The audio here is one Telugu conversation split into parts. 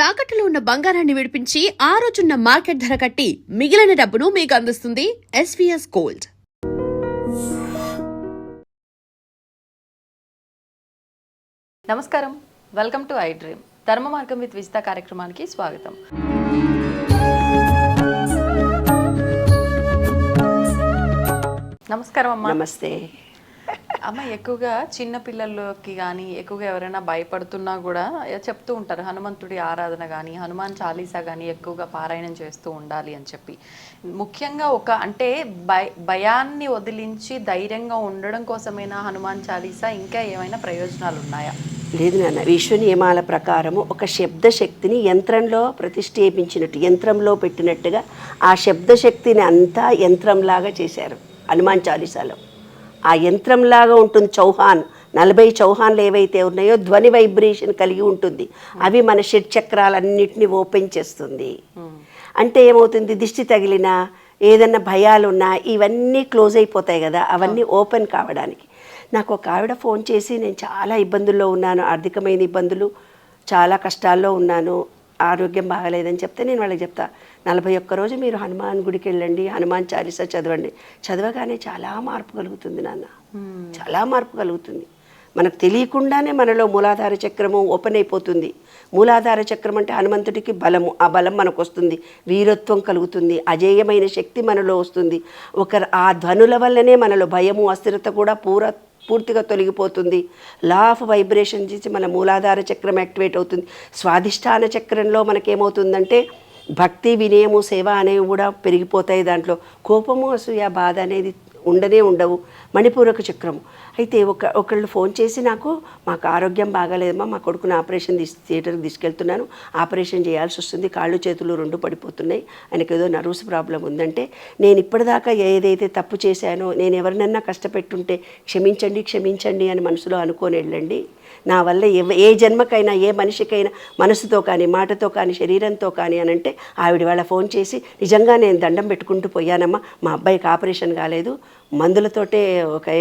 తాకట్టులో ఉన్న బంగారాన్ని విడిపించి ఆ రోజున్న మార్కెట్ ధర కట్టి మిగిలిన డబ్బును మీకు అందిస్తుంది ఎస్వీఎస్ గోల్డ్. నమస్కారం, వెల్కమ్ టు ఐ డ్రీమ్. ధర్మ మార్గం విత్ విజిత కార్యక్రమానికి స్వాగతం. నమస్కారం అమ్మా. నమస్తే అమ్మ, ఎక్కువగా చిన్న పిల్లలకి కానీ ఎక్కువగా ఎవరైనా భయపడుతున్నా కూడా చెప్తూ ఉంటారు హనుమంతుడి ఆరాధన కానీ హనుమాన్ చాలీసా కానీ ఎక్కువగా పారాయణం చేస్తూ ఉండాలి అని చెప్పి. ముఖ్యంగా అంటే భయాన్ని వదిలించి ధైర్యంగా ఉండడం కోసమైనా హనుమాన్ చాలీసా ఇంకా ఏమైనా ప్రయోజనాలు ఉన్నాయా? లేదు నాన్న, విశ్వ నియమాల ప్రకారము ఒక శబ్దశక్తిని యంత్రంలో ప్రతిష్ఠేపించినట్టు, యంత్రంలో పెట్టినట్టుగా ఆ శబ్దశక్తిని అంతా యంత్రంలాగా చేశారు హనుమాన్ చాలీసాలో. ఆ యంత్రంలాగా ఉంటుంది. 40 చౌహాన్లు ఏవైతే ఉన్నాయో ధ్వని వైబ్రేషన్ కలిగి ఉంటుంది. అవి మన షట్చక్రాలన్నింటినీ ఓపెన్ చేస్తుంది. అంటే ఏమవుతుంది, దిష్టి తగిలినా ఏదన్నా భయాలున్నా ఇవన్నీ క్లోజ్ అయిపోతాయి కదా, అవన్నీ ఓపెన్ కావడానికి. నాకు ఒక ఆవిడ ఫోన్ చేసి, నేను చాలా ఇబ్బందుల్లో ఉన్నాను, ఆర్థికమైన ఇబ్బందులు, చాలా కష్టాల్లో ఉన్నాను, ఆరోగ్యం బాగలేదని చెప్తే నేను వాళ్ళకి చెప్తా, 41 రోజు మీరు హనుమాన్ గుడికి వెళ్ళండి, హనుమాన్ చాలీసా చదవండి. చదవగానే చాలా మార్పు కలుగుతుంది నాన్న, చాలా మార్పు కలుగుతుంది. మనకు తెలియకుండానే మనలో మూలాధార చక్రము ఓపెన్ అయిపోతుంది. మూలాధార చక్రం అంటే హనుమంతుడికి బలము, ఆ బలం మనకు వస్తుంది, వీరత్వం కలుగుతుంది, అజేయమైన శక్తి మనలో వస్తుంది. ఆ ధ్వనుల వల్లనే మనలో భయము, అస్థిరత కూడా పూర్తిగా తొలగిపోతుంది. లా ఆఫ్ వైబ్రేషన్ చేసి మన మూలాధార చక్రం యాక్టివేట్ అవుతుంది. స్వాధిష్టాన చక్రంలో మనకేమవుతుందంటే భక్తి, వినయము, సేవ అనేవి కూడా పెరిగిపోతాయి. దాంట్లో కోపము, అసూయ, బాధ అనేది ఉండవు. మణిపూరక చక్రము అయితే ఒకళ్ళు ఫోన్ చేసి, మాకు ఆరోగ్యం బాగాలేదమ్మా, మా కొడుకుని థియేటర్కి తీసుకెళ్తున్నాను, ఆపరేషన్ చేయాల్సి వస్తుంది, కాళ్ళు చేతులు 2 పడిపోతున్నాయి, ఆయనకు ఏదో నర్వ్స్ ప్రాబ్లం ఉందంటే, నేను ఇప్పటిదాకా ఏదైతే తప్పు చేశానో, నేను ఎవరినన్నా కష్టపెట్టుంటే క్షమించండి అని మనసులో అనుకొని వెళ్ళండి. నా వల్ల ఏ జన్మకైనా, ఏ మనిషికైనా మనసుతో కానీ, మాటతో కానీ, శరీరంతో కానీ అని అంటే, ఆవిడ వాళ్ళ ఫోన్ చేసి, నిజంగా నేను దండం పెట్టుకుంటూ పోయానమ్మా, మా అబ్బాయికి ఆపరేషన్ కాలేదు, మందులతోటే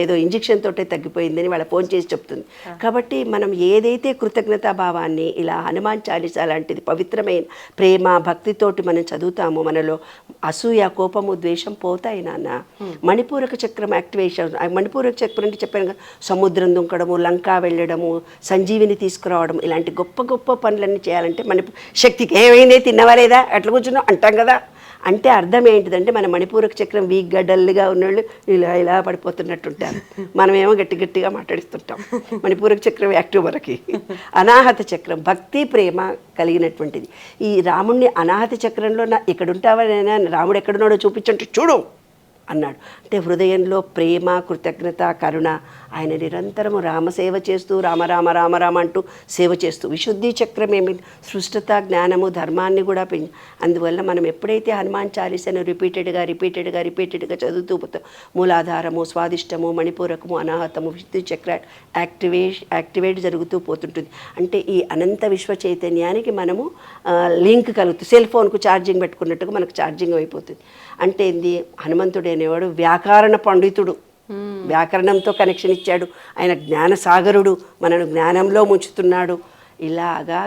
ఏదో ఇంజెక్షన్ తోటే తగ్గిపోయిందని వాళ్ళ ఫోన్ చేసి చెప్తుంది. కాబట్టి మనం ఏదైతే కృతజ్ఞతాభావాన్ని ఇలా హనుమాన్ చాలీసా లాంటిది పవిత్రమైన ప్రేమ, భక్తితోటి మనం చదువుతామో మనలో అసూయ, కోపము, ద్వేషం పోతాయి నాన్న. మణిపూరక చక్రం యాక్టివేషన్. మణిపూరక చక్రం అంటే చెప్పాను కదా, సముద్రం దుంకడము, లంకా వెళ్ళడము, సంజీవిని తీసుకురావడం, ఇలాంటి గొప్ప గొప్ప పనులన్నీ చేయాలంటే శక్తికి ఏమైందే, తిన్నవా లేదా, ఎట్లా కూర్చున్నాం అంటాం కదా. అంటే అర్థం ఏంటిదంటే, మన మణిపూరక చక్రం వీక్గా, డల్గా ఉన్నోళ్ళు ఇలా పడిపోతున్నట్టుంటారు, మనమేమో గట్టిగా మాట్లాడిస్తుంటాం. మణిపూరక చక్రం యాక్టివ్ మనకి. అనాహత చక్రం భక్తి, ప్రేమ కలిగినటువంటిది. ఈ రాముడిని అనాహత చక్రంలో ఇక్కడ ఉంటావా, రాముడు ఎక్కడున్నాడో చూపించంటే చూడు అన్నాడు. అంటే హృదయంలో ప్రేమ, కృతజ్ఞత, కరుణ. ఆయన నిరంతరము రామసేవ చేస్తూ రామ రామ రామ రామ అంటూ సేవ చేస్తూ, విశుద్ధి చక్రం ఏమి సృష్టత, జ్ఞానము, ధర్మాన్ని కూడా అందువల్ల మనం ఎప్పుడైతే హనుమాన్ చాలీసాను రిపీటెడ్గా చదువుతూ పోతాం, మూలాధారము, స్వాదిష్టము, మణిపూరకము, అనాహతము, విశుద్ధి చక్ర యాక్టివేట్ జరుగుతూ పోతుంటుంది. అంటే ఈ అనంత విశ్వ చైతన్యానికి మనము లింక్ కలుగుతుంది. సెల్ ఫోన్కు ఛార్జింగ్ పెట్టుకున్నట్టుగా మనకు ఛార్జింగ్ అయిపోతుంది. అంటే ఏంది, హనుమంతుడు అనేవాడు వ్యాకరణ పండితుడు, వ్యాకరణంతో కనెక్షన్ ఇచ్చాడు. ఆయన జ్ఞానసాగరుడు, మనను జ్ఞానంలో ముంచుతున్నాడు. ఇలాగా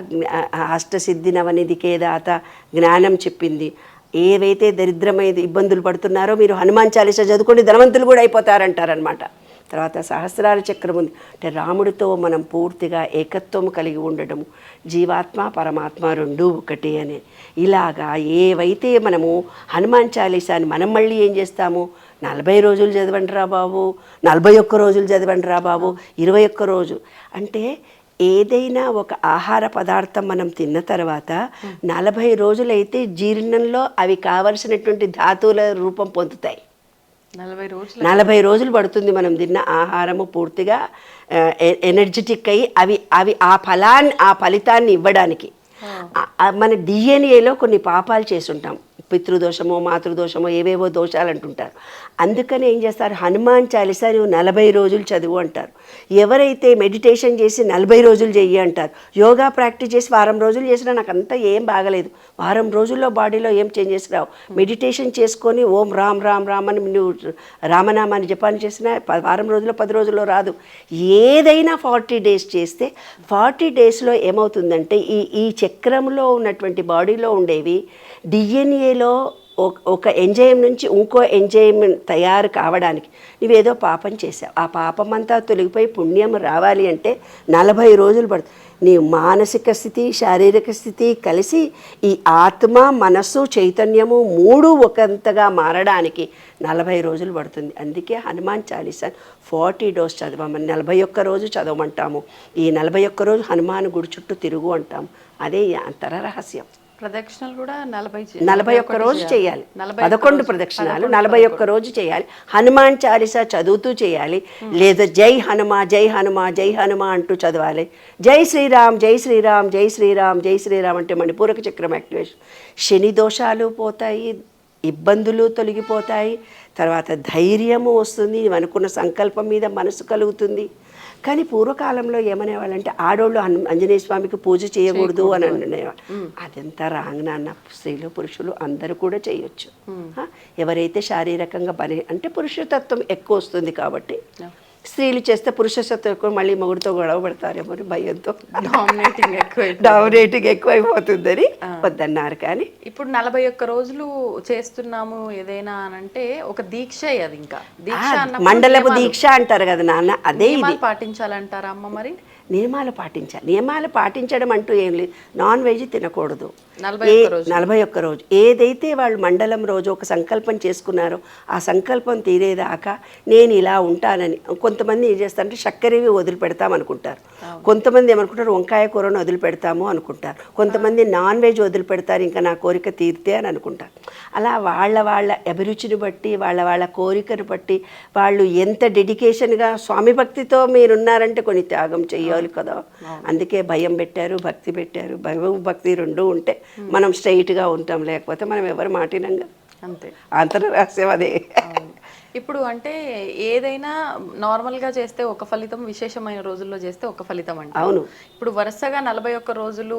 అష్టసిద్ధి నవనిధికే దాత జ్ఞానం చెప్పింది. ఏవైతే దరిద్రమైన ఇబ్బందులు పడుతున్నారో మీరు హనుమాన్ చాలీసా చదువుకోండి, ధనవంతులు కూడా అయిపోతారంటారనమాట. తర్వాత సహస్రార చక్రం ఉంది. అంటే రాముడితో మనం పూర్తిగా ఏకత్వం కలిగి ఉండడము, జీవాత్మ పరమాత్మ 2 ఒకటే అని. ఇలాగా ఏవైతే మనము హనుమాన్ చాలీసాని మనం మళ్ళీ ఏం చేస్తాము, 40 రోజులు చదవండి రా బాబు, 41 రోజులు చదవండి రా బాబు, 21 రోజు. అంటే ఏదైనా ఒక ఆహార పదార్థం మనం తిన్న తర్వాత 40 రోజులైతే జీర్ణంలో అవి కావలసినటువంటి ధాతువుల రూపం పొందుతాయి. 40 రోజులు పడుతుంది మనం తిన్న ఆహారము పూర్తిగా ఎనర్జెటిక్ అయ్యి అవి ఆ ఫలితాన్ని ఇవ్వడానికి. మన డిఎన్ఏలో కొన్ని పాపాలు చేసుంటాం, పితృదోషమో మాతృదోషమో ఏవేవో దోషాలు అంటుంటారు. అందుకని ఏం చేస్తారు, హనుమాన్ చాలీసా నువ్వు 40 రోజులు చదువు అంటారు. ఎవరైతే మెడిటేషన్ చేసి 40 రోజులు చెయ్యి అంటారు. యోగా ప్రాక్టీస్ చేసి వారం రోజులు చేసినా నాకు అంతా ఏం బాగలేదు, వారం రోజుల్లో బాడీలో ఏం చేంజెస్ రావు. మెడిటేషన్ చేసుకొని ఓం రామ్ రామ్ రామ్ అని నువ్వు రామనామాన్ని జపాన్ని చేసినా వారం రోజుల్లో 10 రోజుల్లో రాదు. ఏదైనా 40 డేస్ చేస్తే 40 డేస్లో ఏమవుతుందంటే ఈ చక్రంలో ఉన్నటువంటి బాడీలో ఉండేవి డిఎన్ఏలో ఒక ఎంజైమ్ నుంచి ఇంకో ఎంజైమ్ తయారు కావడానికి నువ్వేదో పాపం చేసావు, ఆ పాపం అంతా తొలగిపోయి పుణ్యం రావాలి అంటే 40 రోజులు పడుతుంది. నీ మానసిక స్థితి శారీరక స్థితి కలిసి ఈ ఆత్మ మనస్సు చైతన్యము 3 ఒకంతగా మారడానికి 40 రోజులు పడుతుంది. అందుకే హనుమాన్ చాలీసా 40 డోస్ చదవమని 41 రోజు చదవమంటాము. ఈ 41 రోజు హనుమాన్ గుడి చుట్టూ తిరుగు అంటాము. అదే ఈ అంతర రహస్యం. ప్రదక్షిణలు కూడా 41 రోజు చేయాలి. 11 ప్రదక్షిణాలు 41 రోజు చేయాలి. హనుమాన్ చాలీసా చదువుతూ చేయాలి. లేదా జై హనుమా జై హనుమా జై హనుమా అంటూ చదవాలి. జై శ్రీరామ్ జై శ్రీరామ్ జై శ్రీరామ్ జై శ్రీరామ్ అంటే మణిపూరక చక్రం యాక్టివేషన్. శని దోషాలు పోతాయి, ఇబ్బందులు తొలగిపోతాయి, తర్వాత ధైర్యము వస్తుంది, అనుకున్న సంకల్పం మీద మనసు కలుగుతుంది. కానీ పూర్వకాలంలో ఏమనేవాళ్ళంటే ఆడోళ్ళు ఆంజనేయ స్వామికి పూజ చేయకూడదు అని అనేవాళ్ళు. అదంతా రాంగ్ నాన్న. స్త్రీలు పురుషులు అందరూ కూడా చేయొచ్చు. ఎవరైతే శారీరకంగా అంటే పురుషతత్వం ఎక్కువ వస్తుంది కాబట్టి స్త్రీలు చేస్తే పురుషతత్వం ఎక్కువ, మళ్ళీ మొగుడితో గొడవ పడతారేమో భయంతో డామినేటింగ్ ఎక్కువైపోతుందని వద్దన్నారు. కానీ ఇప్పుడు 41 రోజులు చేస్తున్నాము ఏదైనా అంటే ఒక దీక్ష, అది ఇంకా దీక్ష మండలపు దీక్ష అంటారు కదా నాన్న. అదే ఇది పాటించాలంటారా అమ్మ? మరి నియమాలు పాటించాలి. నియమాలు పాటించడం అంటూ ఏం లేదు. నాన్ వెజ్ తినకూడదు 41 రోజు. ఏదైతే వాళ్ళు మండలం రోజు ఒక సంకల్పం చేసుకున్నారో ఆ సంకల్పం తీరేదాకా నేను ఇలా ఉంటానని. కొంతమంది ఏం చేస్తారంటే చక్కెరవి వదిలిపెడతాం అనుకుంటారు, కొంతమంది ఏమనుకుంటారు వంకాయ కూరను వదిలిపెడతాము అనుకుంటారు, కొంతమంది నాన్ వెజ్ వదిలిపెడతారు ఇంకా నా కోరిక తీరితే అని అనుకుంటారు. అలా వాళ్ళ అభిరుచిని బట్టి వాళ్ళ కోరికను బట్టి వాళ్ళు ఎంత డెడికేషన్గా స్వామి భక్తితో మీరున్నారంటే కొన్ని త్యాగం చెయ్యాలి కదా. అందుకే భయం పెట్టారు, భక్తి పెట్టారు. భయం భక్తి రెండు ఉంటే మనం స్ట్రైట్గా ఉంటాం, లేకపోతే మనం ఎవరు మాటినంగా అంతే. అంతర రహస్యం అదే. ఇప్పుడు అంటే ఏదైనా నార్మల్గా చేస్తే ఒక ఫలితం, విశేషమైన రోజుల్లో చేస్తే ఒక ఫలితం అంటే. అవును. ఇప్పుడు వరుసగా 41 రోజులు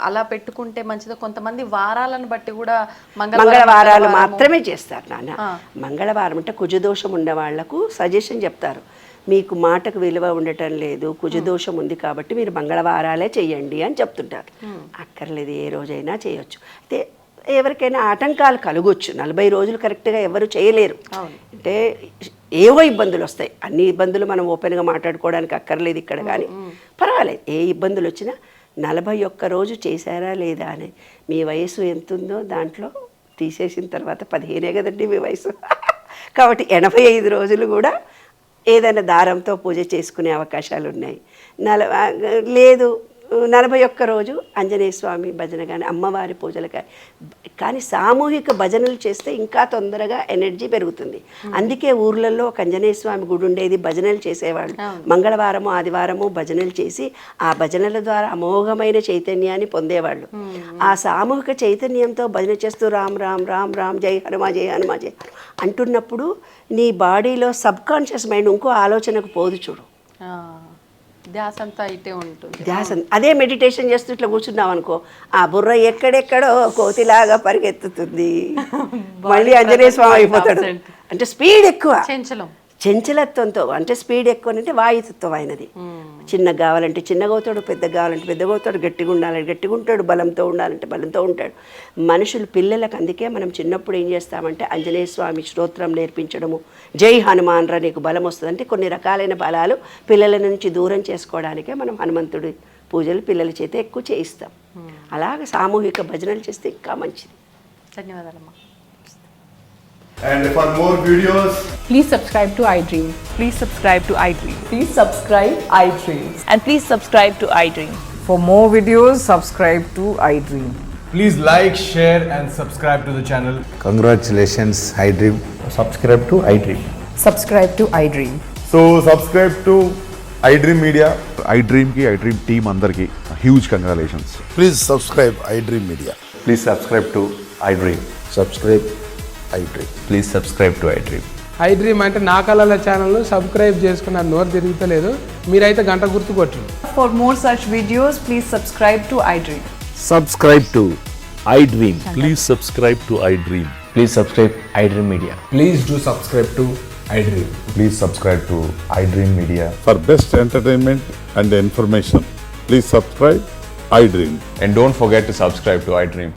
అలా పెట్టుకుంటే మంచిది. కొంతమంది వారాలను బట్టి కూడా మంగళవారాలు మాత్రమే చేస్తారు నాన్న. మంగళవారం అంటే కుజదోషం ఉన్న వాళ్లకు సజెషన్ చెప్తారు, మీకు మాటకు విలువ ఉండటం లేదు, కుజదోషం ఉంది కాబట్టి మీరు మంగళవారాలే చెయ్యండి అని చెప్తుంటారు. అక్కర్లేదు, ఏ రోజైనా చేయొచ్చు. అయితే ఎవరికైనా ఆటంకాలు కలగొచ్చు. 40 రోజులు కరెక్ట్గా ఎవరు చేయలేరు. అంటే ఏవో ఇబ్బందులు వస్తాయి. అన్ని ఇబ్బందులు మనం ఓపెన్గా మాట్లాడుకోవడానికి అక్కర్లేదు ఇక్కడ. కానీ పర్వాలేదు, ఏ ఇబ్బందులు వచ్చినా 41 రోజు చేశారా లేదా అని మీ వయసు ఎంతుందో దాంట్లో తీసేసిన తర్వాత 15 కదండి మీ వయసు. కాబట్టి 85 రోజులు కూడా ఏదైనా దారంతో పూజ చేసుకునే అవకాశాలు ఉన్నాయి. లేదు 41 రోజు ఆంజనేయ స్వామి భజన కానీ అమ్మవారి పూజలు కానీ సామూహిక భజనలు చేస్తే ఇంకా తొందరగా ఎనర్జీ పెరుగుతుంది. అందుకే ఊర్లలో ఒక ఆంజనేయ స్వామి గుడి ఉండేది, భజనలు చేసేవాళ్ళు. మంగళవారము ఆదివారము భజనలు చేసి ఆ భజనల ద్వారా అమోఘమైన చైతన్యాన్ని పొందేవాళ్ళు. ఆ సామూహిక చైతన్యంతో భజన చేస్తూ రామ్ రామ్ రామ్ రామ్ జై హనుమా జై హనుమా జై అంటున్నప్పుడు నీ బాడీలో సబ్ కాన్షియస్ మైండ్ ఇంకో ఆలోచనకు పోదు చూడు. ధ్యాస అంతా అయితే ఉంటుంది. ధ్యాస అదే మెడిటేషన్ చేస్తూ ఇట్లా కూర్చున్నాం అనుకో, ఆ బుర్ర ఎక్కడెక్కడో కోతిలాగా పరిగెత్తుతుంది, మళ్ళీ ఆంజనేయ స్వామి అయిపోతాడు. అంటే స్పీడ్ ఎక్కువ, చంచలత్వంతో. అంటే స్పీడ్ ఎక్కువ అంటే వాయుతత్వం అయినది. చిన్నగా కావాలంటే చిన్నగా అవుతాడు, పెద్దగా కావాలంటే పెద్దగా అవుతాడు, గట్టిగా ఉండాలంటే గట్టిగా ఉంటాడు, బలంతో ఉండాలంటే బలంతో ఉంటాడు. మనుషులు పిల్లలకు అందుకే మనం చిన్నప్పుడు ఏం చేస్తామంటే ఆంజనేయ స్వామి స్తోత్రం నేర్పించడము, జై హనుమాన్ రా నీకు బలం వస్తుంది అంటే కొన్ని రకాలైన బలాలు పిల్లల నుంచి దూరం చేసుకోవడానికే మనం హనుమంతుడి పూజలు పిల్లల చేత ఎక్కువ చేయిస్తాం. అలాగే సామూహిక భజనలు చేస్తే ఇంకా మంచిది. ధన్యవాదాలమ్మా. And for more videos, please subscribe to iDream. Please subscribe to iDream. Please subscribe iDream. And please subscribe to iDream. For more videos, subscribe to iDream. please like, share and subscribe to the channel. Congratulations, iDream. Subscribe to iDream. Subscribe to iDream. So subscribe to iDream Media. iDream ki iDream team andarki huge congratulations. Please subscribe iDream Media. Please subscribe to iDream. Subscribe iDream. Please subscribe to iDream. I dream అంటే నా కళల ఛానల్ను సబ్స్క్రైబ్ చేసుకున్న నోరు తిరుగుతలేదు, మీరైతే గంట గుర్తు కొట్టండి. For more such videos, please subscribe to iDream. Subscribe to iDream. Please subscribe to iDream. Please subscribe iDream Media. Please do subscribe to iDream. Please subscribe to iDream Media. For best entertainment and information, please subscribe iDream. And don't forget to subscribe to iDream.